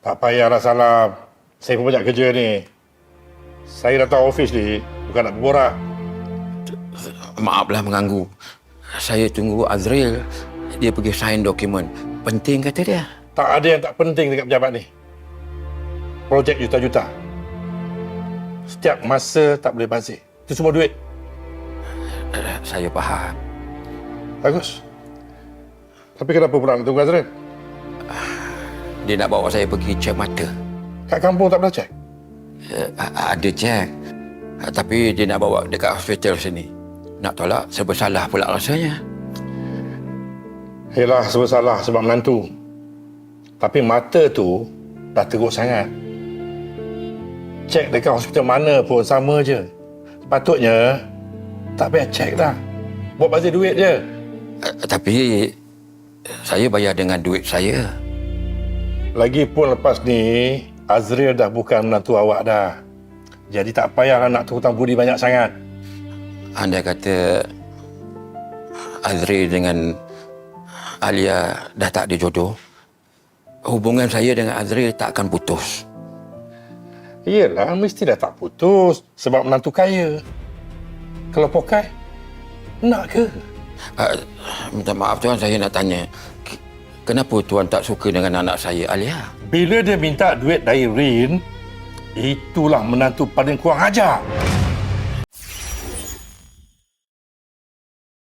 Tak payahlah salam. Saya pun banyak kerja ni. Saya datang ofis ni bukan nak berborak. Maaflah mengganggu. Saya tunggu Azril. Dia pergi sign dokumen. Penting kata dia. Tak ada yang tak penting dekat pejabat ni. Projek juta-juta. Setiap masa tak boleh bazir. Itu semua duit. Saya faham. Bagus. Tapi kenapa pula nak tunggu Azril? Dia nak bawa saya pergi cek mata. Kat kampung tak pernah cek? Ada cek. Tapi dia nak bawa dekat hospital sini. Nak tolak serba salah pula rasanya. Yelah, sebab salah sebab menantu. Tapi mata tu dah teruk sangat. Cek dekat hospital mana pun sama je. Sepatutnya tak payah cek dah. Buat bazir duit je. Tapi saya bayar dengan duit saya. Lagipun lepas ni, Azril dah bukan menantu awak dah. Jadi tak payahlah nak hutang budi banyak sangat. Anda kata Azril dengan Alia dah tak ada jodoh. Hubungan saya dengan Azril tak akan putus. Yelah, mesti dah tak putus sebab menantu kaya. Kalau pokai, nak ke? Minta maaf tuan, saya nak tanya. Kenapa tuan tak suka dengan anak saya, Alia? Bila dia minta duit dari Rin, itulah menantu paling kurang ajar.